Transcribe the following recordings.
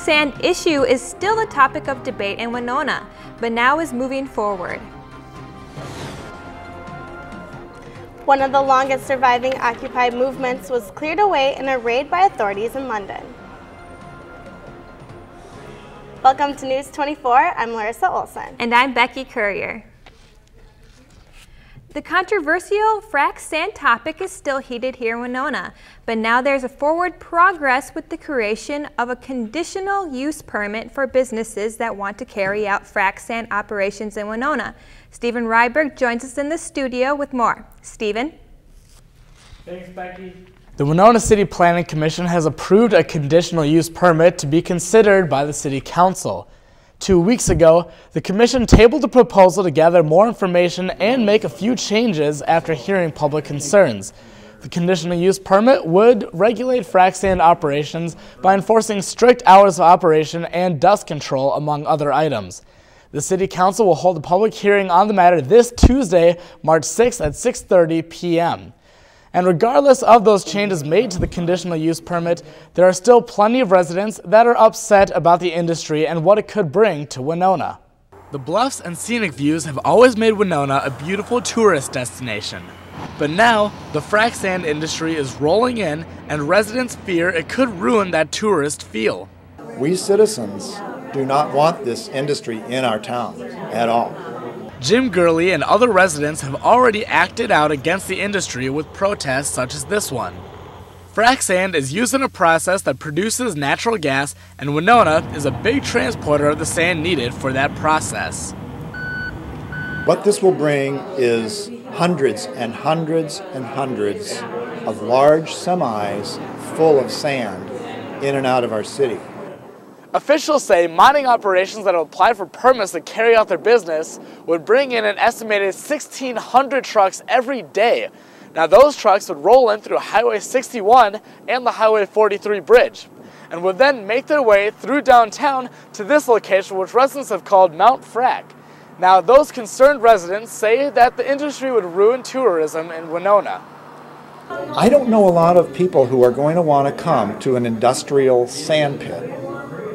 sand issue is still a topic of debate in Winona, but now is moving forward. One of the longest surviving Occupy movements was cleared away in a raid by authorities in London. Welcome to News 24. I'm Larissa Olson. And I'm Becky Courier. The controversial frac sand topic is still heated here in Winona, but now there's a forward progress with the creation of a conditional use permit for businesses that want to carry out frac sand operations in Winona. Stephen Ryberg joins us in the studio with more. Stephen? Thanks, Becky. The Winona City Planning Commission has approved a conditional use permit to be considered by the City Council. 2 weeks ago, the Commission tabled a proposal to gather more information and make a few changes after hearing public concerns. The conditional use permit would regulate frac sand operations by enforcing strict hours of operation and dust control, among other items. The City Council will hold a public hearing on the matter this Tuesday, March 6th at 6:30 p.m. And regardless of those changes made to the conditional use permit, there are still plenty of residents that are upset about the industry and what it could bring to Winona. The bluffs and scenic views have always made Winona a beautiful tourist destination. But now, the frac sand industry is rolling in, and residents fear it could ruin that tourist feel. We citizens do not want this industry in our town at all. Jim Gurley and other residents have already acted out against the industry with protests such as this one. Frac sand is used in a process that produces natural gas, and Winona is a big transporter of the sand needed for that process. What this will bring is hundreds and hundreds and hundreds of large semis full of sand in and out of our city. Officials say mining operations that have applied for permits to carry out their business would bring in an estimated 1,600 trucks every day. Now those trucks would roll in through Highway 61 and the Highway 43 bridge, and would then make their way through downtown to this location, which residents have called Mount Frac. Now those concerned residents say that the industry would ruin tourism in Winona. I don't know a lot of people who are going to want to come to an industrial sand pit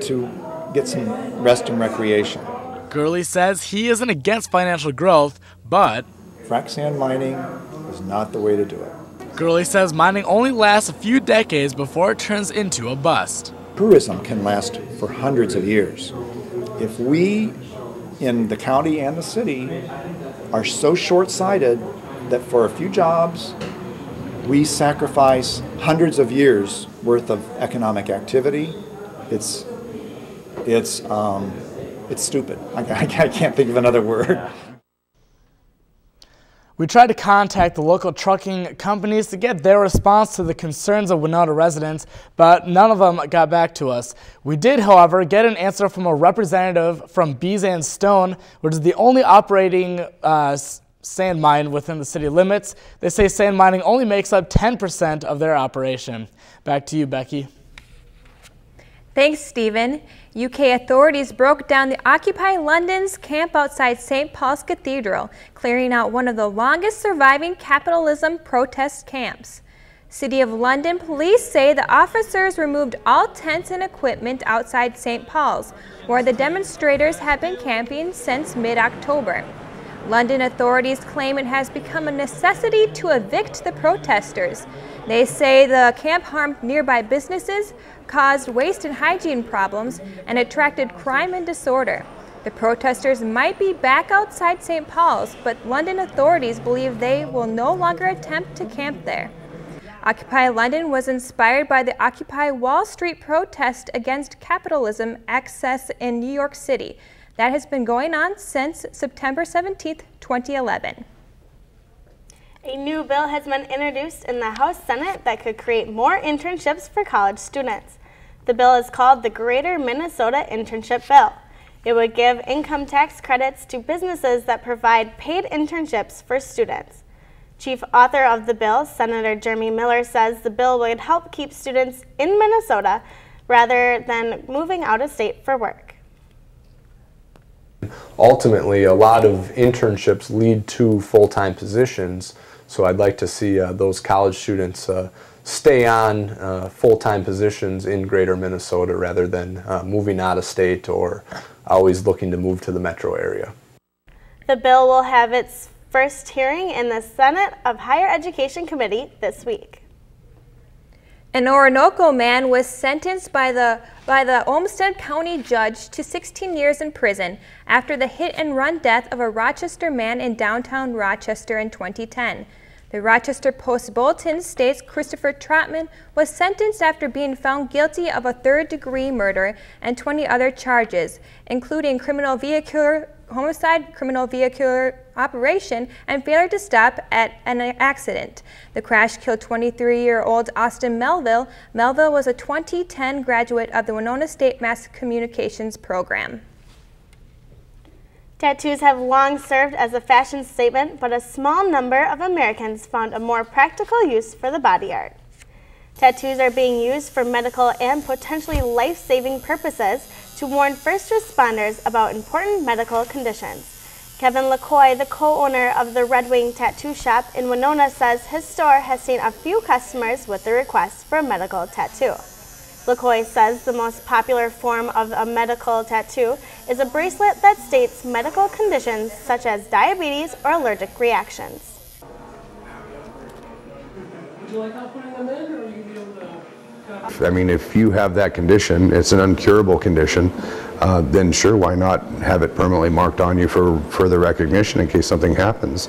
to get some rest and recreation. Gurley says he isn't against financial growth, but Frac sand mining is not the way to do it. Gurley says mining only lasts a few decades before it turns into a bust. Tourism can last for hundreds of years. If we in the county and the city are so short-sighted that for a few jobs we sacrifice hundreds of years worth of economic activity, it's stupid. I can't think of another word. We tried to contact the local trucking companies to get their response to the concerns of Winona residents, but none of them got back to us. We did, however, get an answer from a representative from Bees and Stone, which is the only operating sand mine within the city limits. They say sand mining only makes up 10% of their operation. Back to you, Becky. Thanks, Stephen. UK authorities broke down the Occupy London's camp outside St. Paul's Cathedral, clearing out one of the longest surviving capitalism protest camps. City of London police say the officers removed all tents and equipment outside St. Paul's, where the demonstrators have been camping since mid-October. London authorities claim it has become a necessity to evict the protesters. They say the camp harmed nearby businesses, caused waste and hygiene problems, and attracted crime and disorder. The protesters might be back outside St. Paul's, but London authorities believe they will no longer attempt to camp there. Occupy London was inspired by the Occupy Wall Street protest against capitalism excess in New York City. That has been going on since September 17, 2011. A new bill has been introduced in the House Senate that could create more internships for college students. The bill is called the Greater Minnesota Internship Bill. It would give income tax credits to businesses that provide paid internships for students. Chief author of the bill, Senator Jeremy Miller, says the bill would help keep students in Minnesota rather than moving out of state for work. Ultimately, a lot of internships lead to full-time positions, so I'd like to see those college students stay on full-time positions in Greater Minnesota rather than moving out of state or always looking to move to the metro area. The bill will have its first hearing in the Senate of Higher Education Committee this week. An Orinoco man was sentenced by the Olmsted County judge to 16 years in prison after the hit-and-run death of a Rochester man in downtown Rochester in 2010. The Rochester Post-Bulletin states Christopher Trotman was sentenced after being found guilty of a third-degree murder and 20 other charges, including criminal vehicular homicide, criminal vehicular operation, and failure to stop at an accident. The crash killed 23-year-old Austin Melville. Melville was a 2010 graduate of the Winona State Mass Communications program. Tattoos have long served as a fashion statement, but a small number of Americans found a more practical use for the body art. Tattoos are being used for medical and potentially life-saving purposes to warn first responders about important medical conditions. Kevin LaCoy, the co-owner of the Red Wing Tattoo Shop in Winona, says his store has seen a few customers with the request for a medical tattoo. LaCoy says the most popular form of a medical tattoo is a bracelet that states medical conditions such as diabetes or allergic reactions. Would you like help putting them in, or are you be able to? I mean, if you have that condition, it's an uncurable condition, then sure, why not have it permanently marked on you for further recognition in case something happens.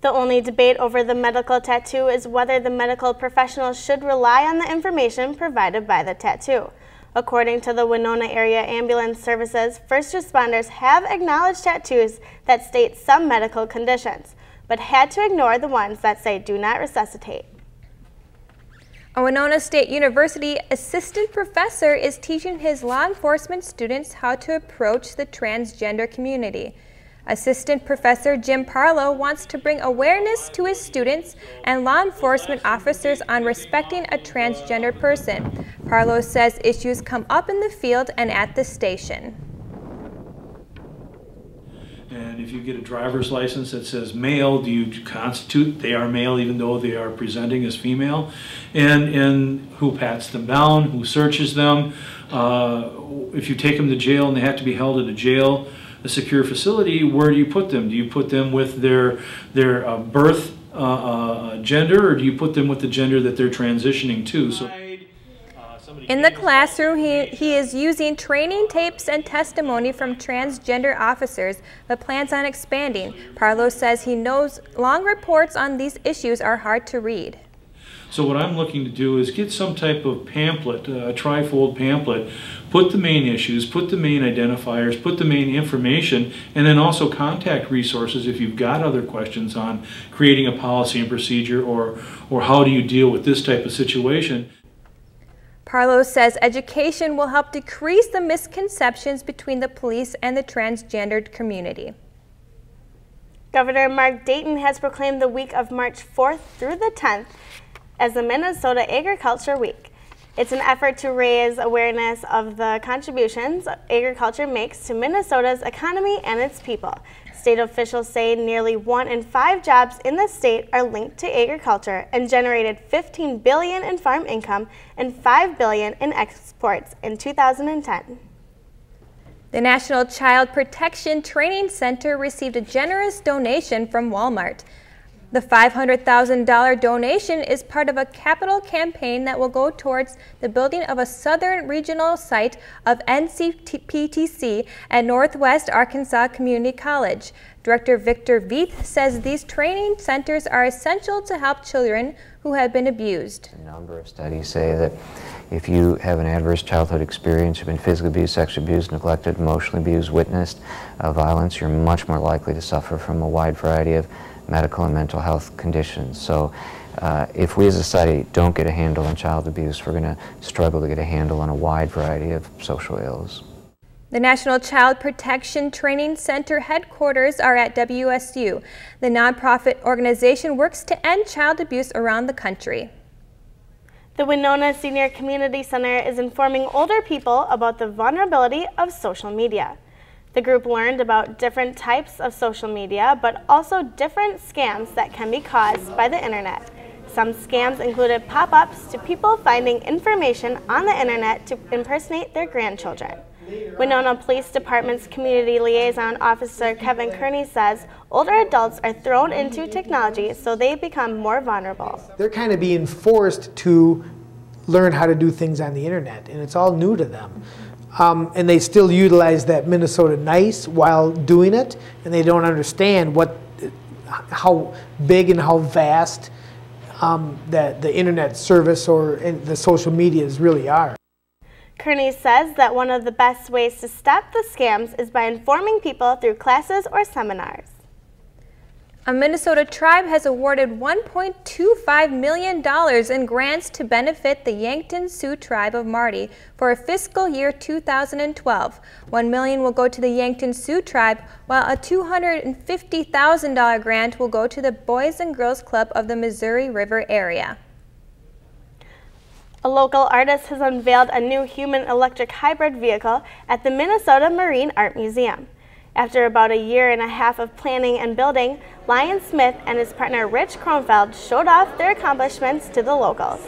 The only debate over the medical tattoo is whether the medical professional should rely on the information provided by the tattoo. According to the Winona Area Ambulance Services, first responders have acknowledged tattoos that state some medical conditions, but had to ignore the ones that say do not resuscitate. A Winona State University assistant professor is teaching his law enforcement students how to approach the transgender community. Assistant Professor Jim Parlow wants to bring awareness to his students and law enforcement officers on respecting a transgender person. Parlow says issues come up in the field and at the station. And if you get a driver's license that says male, do you constitute they are male even though they are presenting as female? And who pats them down, who searches them? If you take them to jail and they have to be held at a secure facility, where do you put them? Do you put them with their birth gender, or do you put them with the gender that they're transitioning to? So. In the classroom, he is using training tapes and testimony from transgender officers, but plans on expanding. Parlow says he knows long reports on these issues are hard to read. So what I'm looking to do is get some type of pamphlet, a trifold pamphlet, put the main issues, put the main identifiers, put the main information, and then also contact resources if you've got other questions on creating a policy and procedure or how do you deal with this type of situation. Parlow says education will help decrease the misconceptions between the police and the transgendered community. Governor Mark Dayton has proclaimed the week of March 4th through the 10th as the Minnesota Agriculture Week. It's an effort to raise awareness of the contributions agriculture makes to Minnesota's economy and its people. State officials say nearly 1 in 5 jobs in the state are linked to agriculture and generated $15 billion in farm income and $5 billion in exports in 2010. The National Child Protection Training Center received a generous donation from Walmart. The $500,000 donation is part of a capital campaign that will go towards the building of a southern regional site of NCPTC at Northwest Arkansas Community College. Director Victor Veith says these training centers are essential to help children who have been abused. A number of studies say that if you have an adverse childhood experience, you've been physically abused, sexually abused, neglected, emotionally abused, witnessed violence, you're much more likely to suffer from a wide variety of medical and mental health conditions. So if we as a society don't get a handle on child abuse, we're going to struggle to get a handle on a wide variety of social ills. The National Child Protection Training Center headquarters are at WSU. The nonprofit organization works to end child abuse around the country. The Winona Senior Community Center is informing older people about the vulnerability of social media. The group learned about different types of social media, but also different scams that can be caused by the internet. Some scams included pop-ups to people finding information on the internet to impersonate their grandchildren. Winona Police Department's Community Liaison Officer Kevin Kearney says older adults are thrown into technology so they become more vulnerable. They're kind of being forced to learn how to do things on the internet, and it's all new to them. And they still utilize that Minnesota nice while doing it, and they don't understand how big and how vast that the internet service or the social medias really are. Kearney says that one of the best ways to stop the scams is by informing people through classes or seminars. A Minnesota tribe has awarded $1.25 million in grants to benefit the Yankton Sioux tribe of Marty for fiscal year 2012. $1 million will go to the Yankton Sioux tribe, while a $250,000 grant will go to the Boys and Girls Club of the Missouri River area. A local artist has unveiled a new human-electric hybrid vehicle at the Minnesota Marine Art Museum. After about a year and a half of planning and building, Lion Smith and his partner Rich Kronfeld showed off their accomplishments to the locals.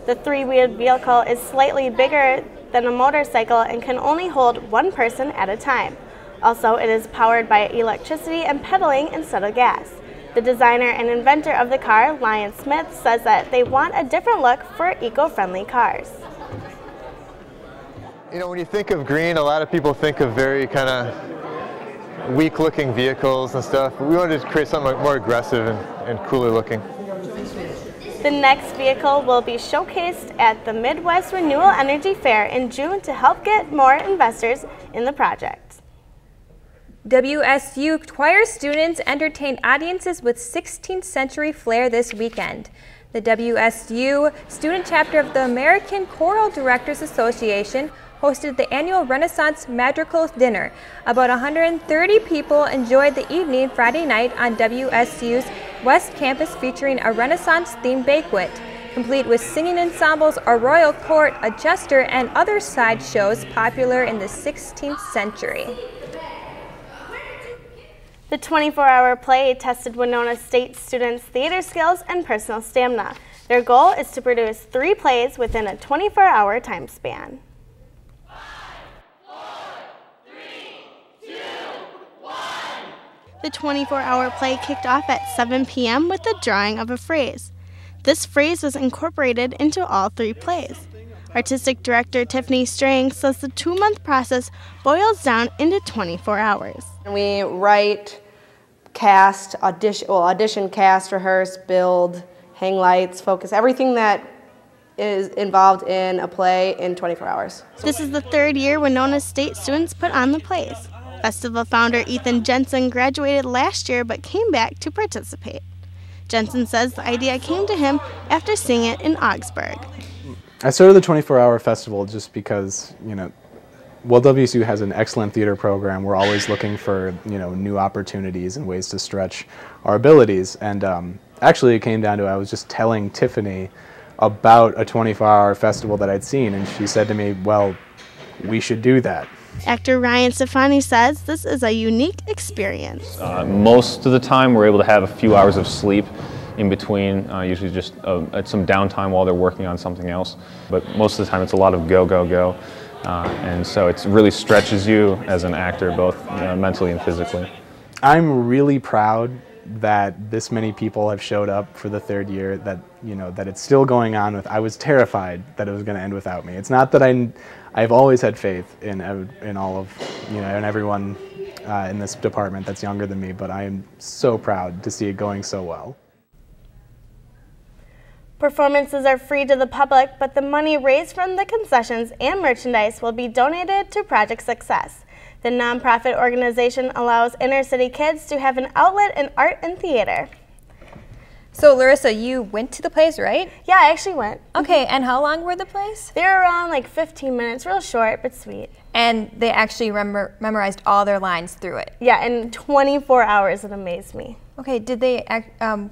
The three-wheeled vehicle is slightly bigger than a motorcycle and can only hold one person at a time. Also, it is powered by electricity and pedaling instead of gas. The designer and inventor of the car, Lion Smith, says that they want a different look for eco-friendly cars. You know, when you think of green, a lot of people think of very kind of weak-looking vehicles and stuff. But we wanted to create something more aggressive and cooler looking. The next vehicle will be showcased at the Midwest Renewable Energy Fair in June to help get more investors in the project. WSU choir students entertained audiences with 16th century flair this weekend. The WSU student chapter of the American Choral Directors Association hosted the annual Renaissance Madrigal Dinner. About 130 people enjoyed the evening Friday night on WSU's West Campus, featuring a Renaissance-themed banquet, complete with singing ensembles, a royal court, a jester, and other side shows popular in the 16th century. The 24-hour play tested Winona State students' theater skills and personal stamina. Their goal is to produce 3 plays within a 24-hour time span. 5, 4, 3, 2, 1. The 24-hour play kicked off at 7 p.m. with the drawing of a phrase. This phrase was incorporated into all 3 plays. Artistic director Tiffany Strang says the 2-month process boils down into 24 hours. We write, cast, audition, cast, rehearse, build, hang lights, focus, everything that is involved in a play in 24 hours. This is the 3rd year Winona State students put on the plays. Festival founder Ethan Jensen graduated last year but came back to participate. Jensen says the idea came to him after seeing it in Augsburg. I started the 24-hour festival just because, while WSU has an excellent theater program, we're always looking for, new opportunities and ways to stretch our abilities. And actually it came down to, I was just telling Tiffany about a 24-hour festival that I'd seen, and she said to me, well, we should do that. Actor Ryan Stefani says this is a unique experience. Most of the time we're able to have a few hours of sleep in between, usually just some downtime while they're working on something else. But most of the time it's a lot of go, go, go. And so it really stretches you as an actor, both mentally and physically. I'm really proud that this many people have showed up for the 3rd year, that that it's still going on with. I was terrified that it was going to end without me. It's not that I've always had faith in all of in everyone in this department that's younger than me, but I am so proud to see it going so well. Performances are free to the public, but the money raised from the concessions and merchandise will be donated to Project Success. The nonprofit organization allows inner-city kids to have an outlet in art and theater. So Larissa, you went to the plays, right? Yeah, I actually went. Okay, and how long were the plays? They were around like 15 minutes, real short, but sweet. And they actually memorized all their lines through it. Yeah, in 24 hours. It amazed me. Okay, did they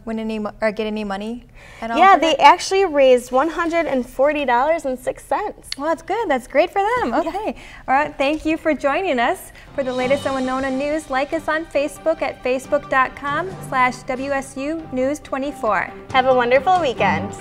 win any or get any money at all? Yeah, they actually raised $140.06. Well, that's good. That's great for them. Okay. Yeah. All right. Thank you for joining us. For the latest on Winona news, like us on Facebook at facebook.com/WSU News 24. Have a wonderful weekend.